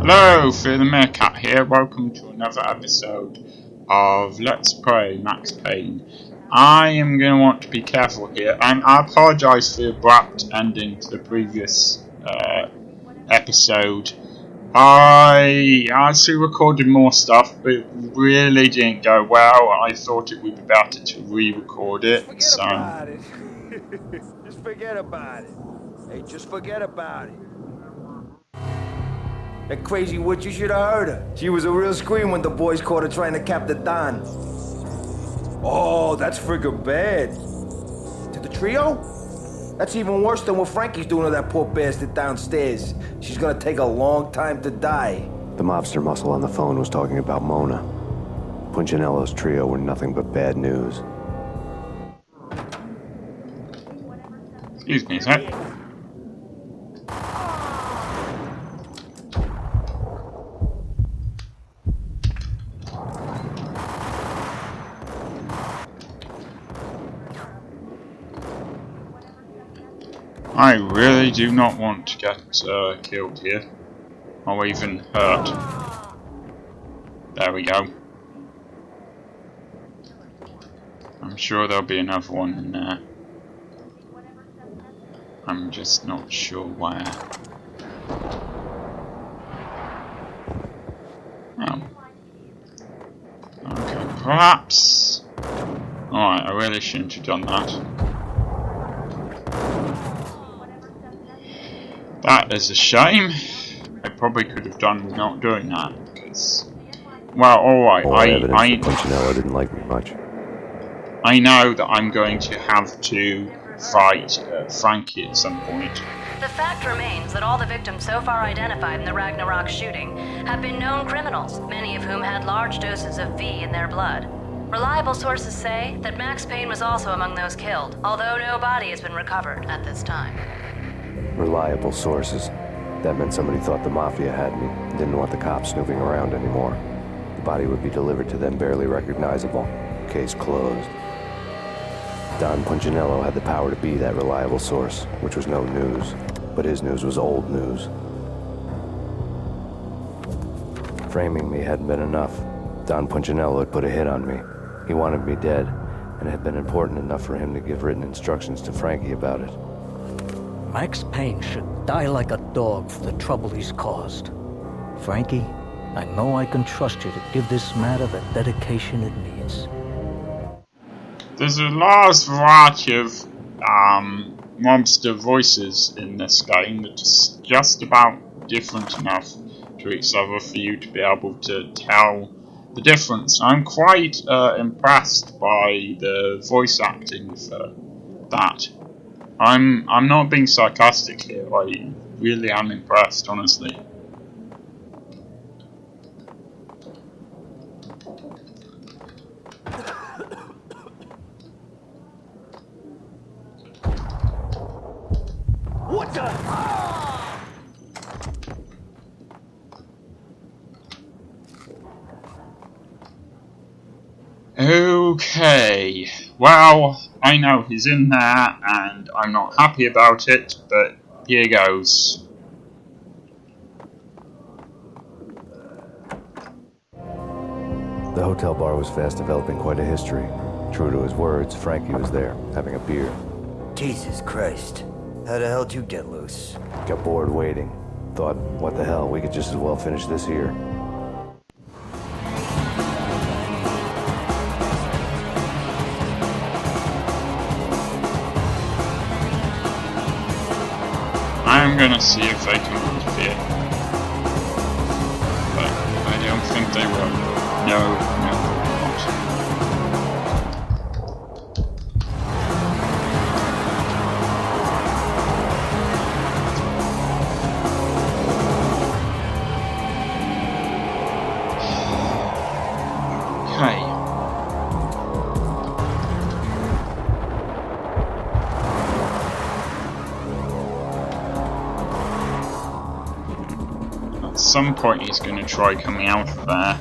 Hello, Fear the Meerkat here. Welcome to another episode of Let's Play Max Payne. I am going to want to be careful here, and I apologise for the abrupt ending to the previous episode. I actually recorded more stuff, but it really didn't go well. I thought it would be better to re-record it. Just forget about it. Just forget about it. Hey, just forget about it. That crazy witch, you should have heard her. She was a real scream when the boys caught her trying to cap the Don. Oh, that's friggin' bad. To the trio? That's even worse than what Frankie's doing to that poor bastard downstairs. She's gonna take a long time to die. The mobster muscle on the phone was talking about Mona. Punchinello's trio were nothing but bad news. Excuse me a sec. I really do not want to get killed here, or even hurt. There we go. I'm sure there'll be another one in there. I'm just not sure where. Oh. Okay, perhaps. Alright, I really shouldn't have done that. That is a shame. I probably could have done with not doing that because, well, alright. Punchinello didn't like me much. I know that I'm going to have to fight Frankie at some point. The fact remains that all the victims so far identified in the Ragnarok shooting have been known criminals, many of whom had large doses of V in their blood. Reliable sources say that Max Payne was also among those killed, although no body has been recovered at this time. Reliable sources. That meant somebody thought the Mafia had me and didn't want the cops snooping around anymore. The body would be delivered to them barely recognizable. Case closed. Don Punchinello had the power to be that reliable source, which was no news. But his news was old news. Framing me hadn't been enough. Don Punchinello had put a hit on me. He wanted me dead, and it had been important enough for him to give written instructions to Frankie about it. Max Payne should die like a dog for the trouble he's caused. Frankie, I know I can trust you to give this matter the dedication it needs. There's a large variety of monster voices in this game that's just about different enough to each other for you to be able to tell the difference. I'm quite impressed by the voice acting for that. I'm not being sarcastic here. I really am impressed, honestly. What the? Okay, well, I know he's in there and I'm not happy about it, but here goes. The hotel bar was fast developing quite a history. True to his words, Frankie was there, having a beer. Jesus Christ. How the hell did you get loose? Got bored waiting. Thought, what the hell, we could just as well finish this here. I'm gonna see if they can interfere. But I don't think they will. No, they will not. Okay. At some point he's going to try coming out of there.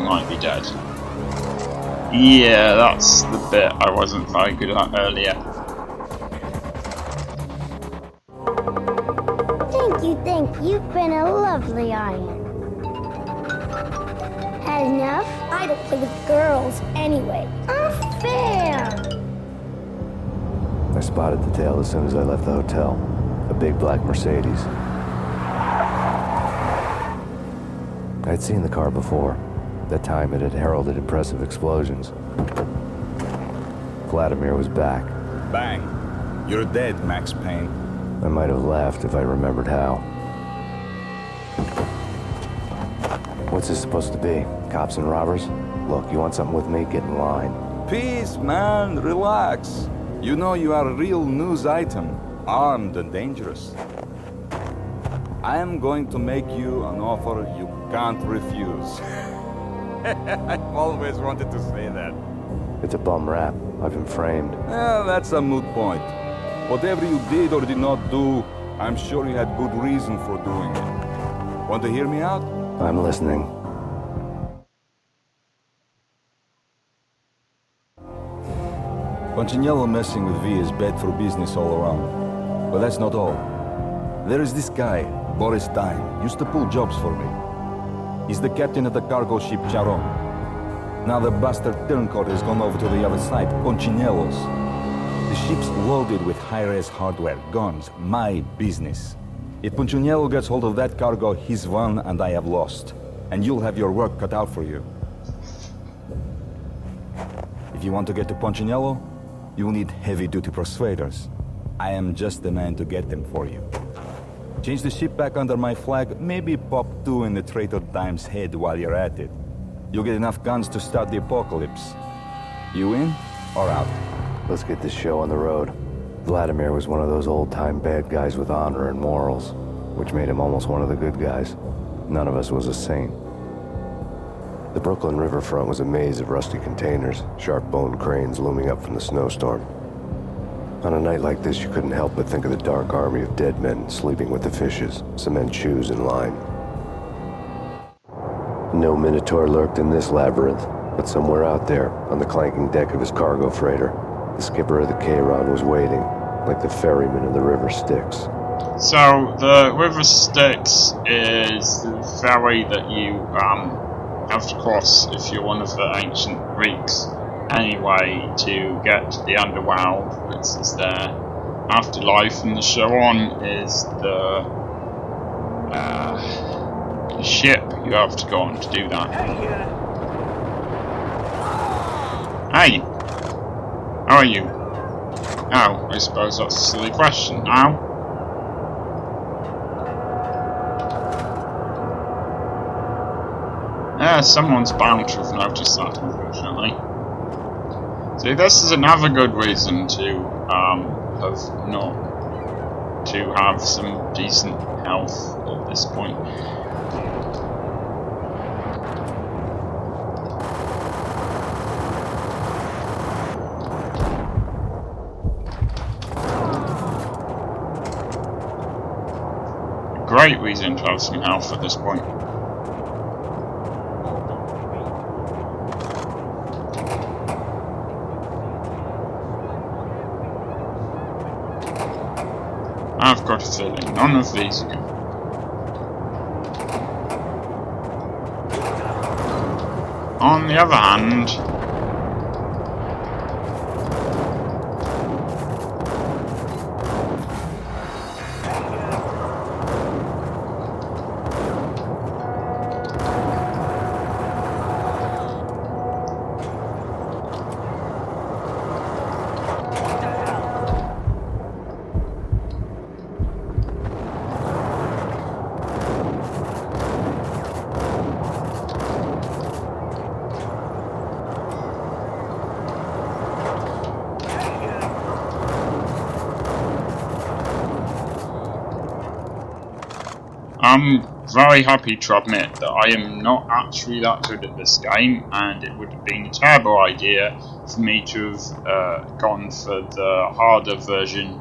might be dead. Yeah, that's the bit I wasn't very good at earlier. Thank you. You've been a lovely iron. Had enough? I don't play with girls anyway. Unfair! I spotted the tail as soon as I left the hotel. A big black Mercedes. I'd seen the car before. That time it had heralded impressive explosions. Vladimir was back. Bang. You're dead, Max Payne. I might have laughed if I remembered how. What's this supposed to be? Cops and robbers? Look, you want something with me? Get in line. Peace, man. Relax. You know you are a real news item. Armed and dangerous. I am going to make you an offer you can't refuse. I've always wanted to say that. It's a bum rap. I've been framed. That's a moot point. Whatever you did or did not do, I'm sure you had good reason for doing it. Want to hear me out? I'm listening. Punchinello messing with V is bad for business all around. But that's not all. There is this guy, Boris Dime, used to pull jobs for me. He's the captain of the cargo ship Charon. Now the bastard turncoat has gone over to the other side, Punchinello's. The ship's loaded with high-res hardware, guns, my business. If Punchinello gets hold of that cargo, he's won and I have lost. And you'll have your work cut out for you. If you want to get to Punchinello, you will need heavy-duty persuaders. I am just the man to get them for you. Change the ship back under my flag, maybe pop 2 in the traitor Dime's head while you're at it. You'll get enough guns to start the apocalypse. You in or out? Let's get this show on the road. Vladimir was one of those old-time bad guys with honor and morals, which made him almost one of the good guys. None of us was a saint. The Brooklyn riverfront was a maze of rusty containers, sharp-boned cranes looming up from the snowstorm. On a night like this, you couldn't help but think of the dark army of dead men sleeping with the fishes, cement shoes in line. No Minotaur lurked in this labyrinth, but somewhere out there, on the clanking deck of his cargo freighter, the skipper of the Chiron was waiting, like the ferryman of the River Styx. So, the River Styx is the ferry that you have to cross if you're one of the ancient Greeks. Anyway, to get to the underworld, which is their afterlife, and the Charon is the ship you have to go on to do that. Hey! How are you? Oh, I suppose that's a silly question now. Someone's bound to have noticed that, unfortunately. See, this is another good reason to have some decent health at this point. A great reason to have some health at this point. I've got a feeling none of these are good. On the other hand, I'm very happy to admit that I am not actually that good at this game, and it would have been a terrible idea for me to have gone for the harder version.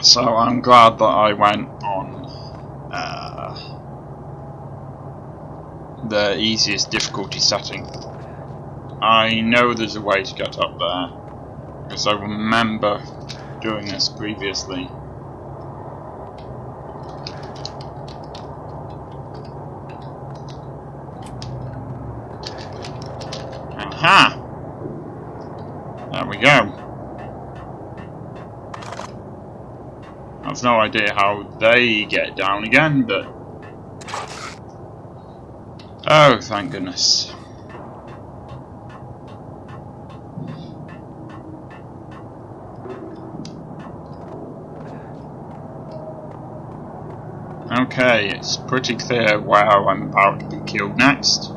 So I'm glad that I went on the easiest difficulty setting. I know there's a way to get up there, because I remember doing this previously. Aha! There we go. I've no idea how they get down again, but... oh, thank goodness. Okay, it's pretty clear where I'm about to be killed next.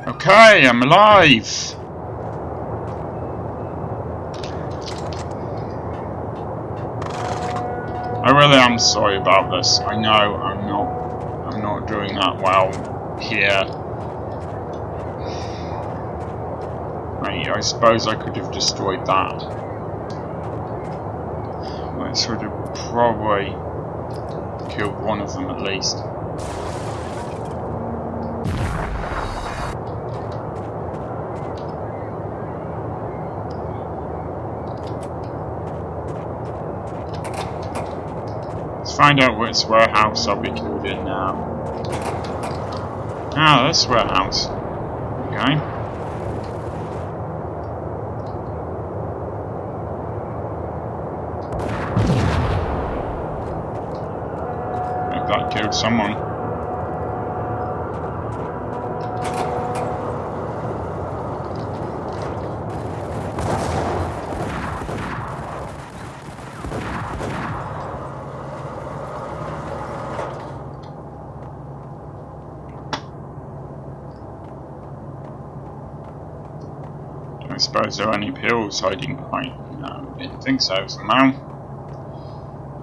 Okay, I'm alive! I really am sorry about this. I know I'm not doing that well here. I suppose I could have destroyed that. I should have probably killed one of them at least. Find out which warehouse I'll be killed in now. Ah, this warehouse. Okay. Maybe that killed someone. I suppose there are any pills hiding behind. No, I didn't think so somehow.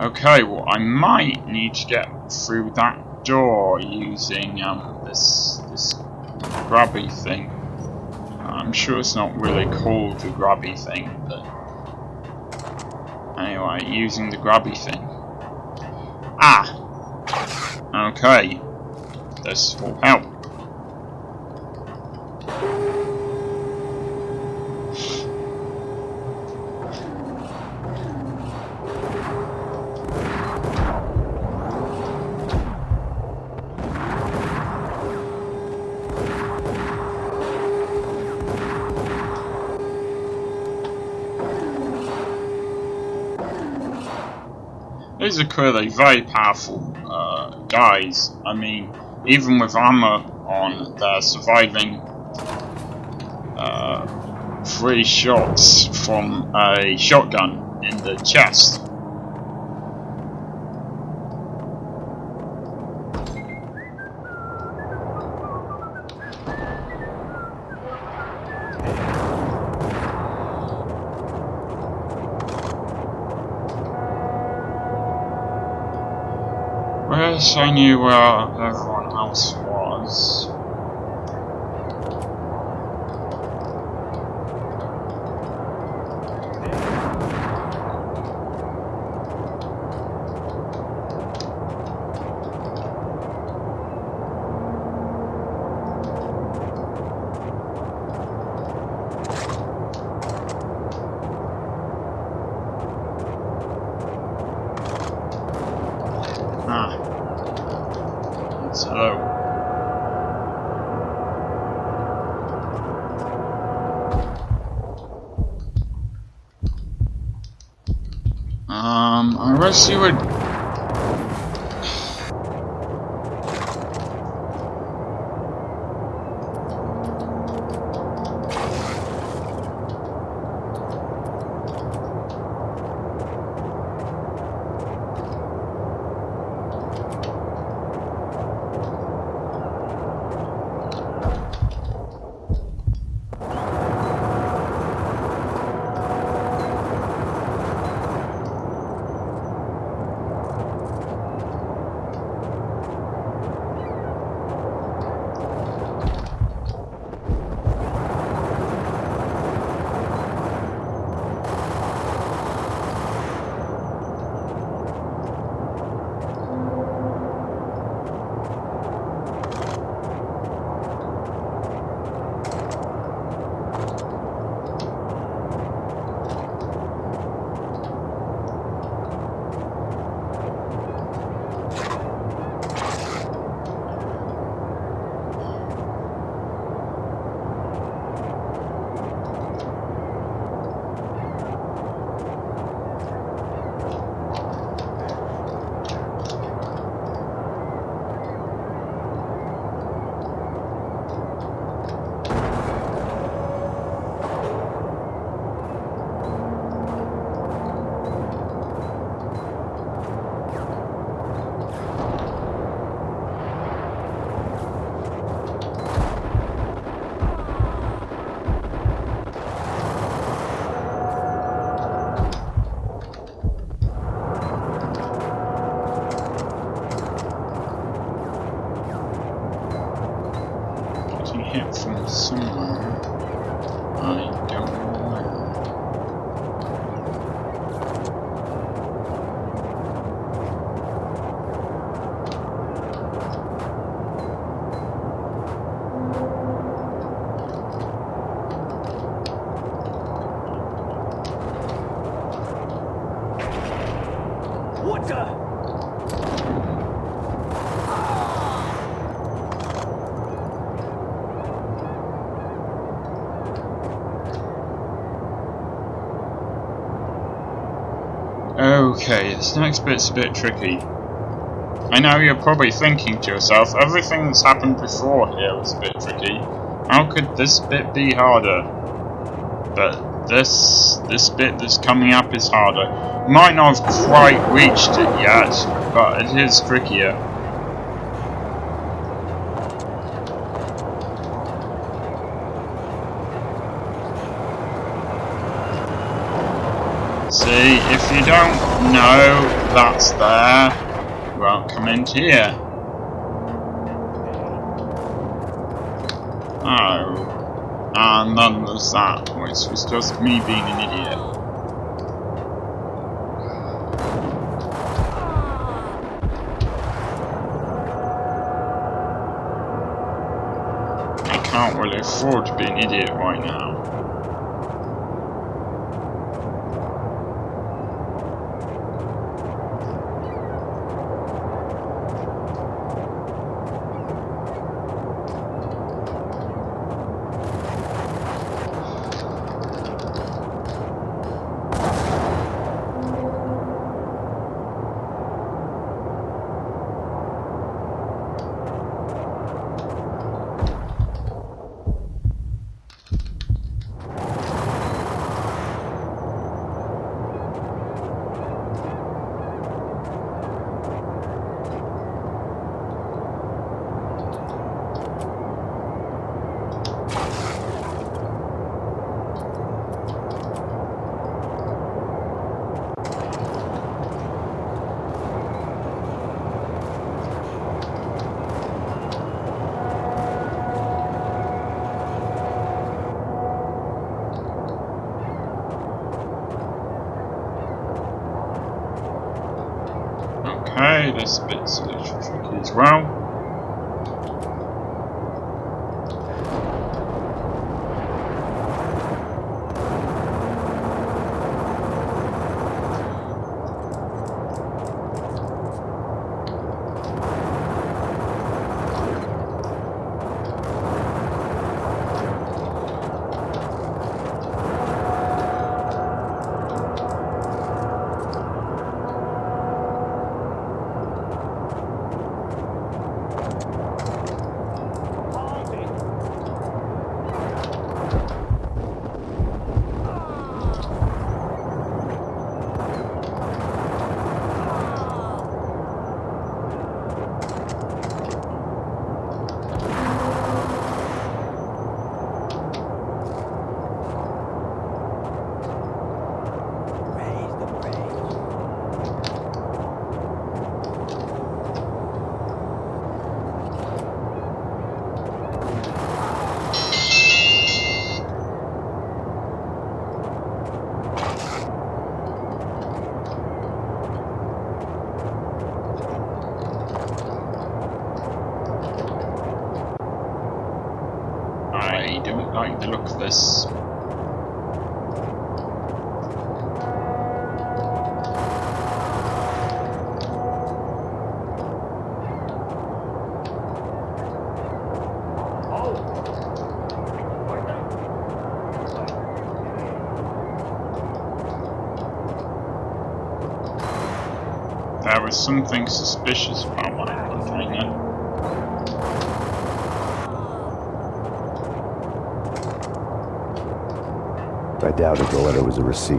Okay, well I might need to get through that door using this grabby thing. I'm sure it's not really called the grabby thing, but anyway, using the grabby thing. Ah! Okay. This will help. These are clearly very powerful guys. I mean, even with armor on, they're surviving 3 shots from a shotgun in the chest. Wish I knew where everyone else was. Hello. wish you would. Hit from somewhere. I don't know where. What the? Okay, this next bit's a bit tricky. I know you're probably thinking to yourself, everything that's happened before here was a bit tricky. How could this bit be harder? But this bit that's coming up is harder. Might not have quite reached it yet, but it is trickier. See, if you don't know that's there, you won't come into here. Oh, and then there's that, which was just me being an idiot. I can't really afford to be an idiot right now. Okay, this bit's a little tricky as well. like the look of this. There was something suspicious about that container. I doubted the letter was a receipt.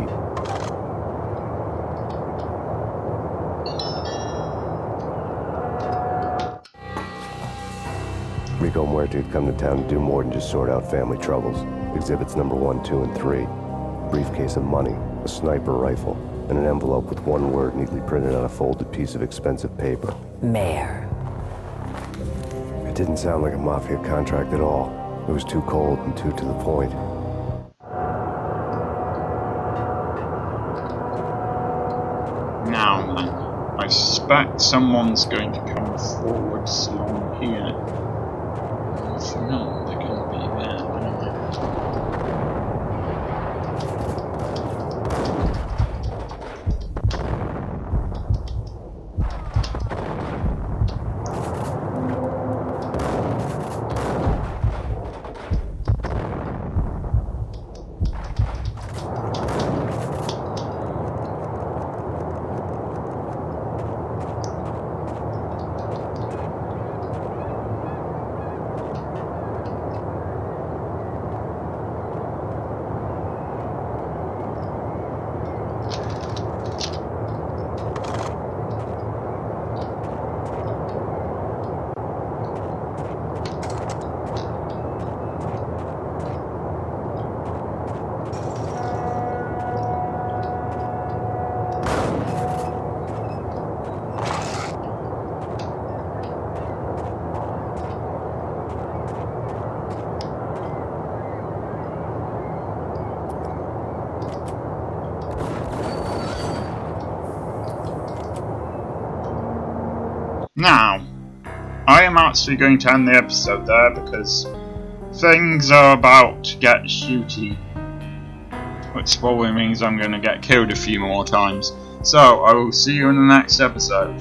Rico Muerte had come to town to do more than just sort out family troubles. Exhibits number 1, 2, and 3. A briefcase of money, a sniper rifle, and an envelope with one word neatly printed on a folded piece of expensive paper. Mayor. It didn't sound like a Mafia contract at all. It was too cold and too to the point. Now then, I suspect someone's going to come forward along here. If not, they're going to be there, aren't they? Now, I am actually going to end the episode there because things are about to get shooty, which probably means I'm going to get killed a few more times. So, I will see you in the next episode.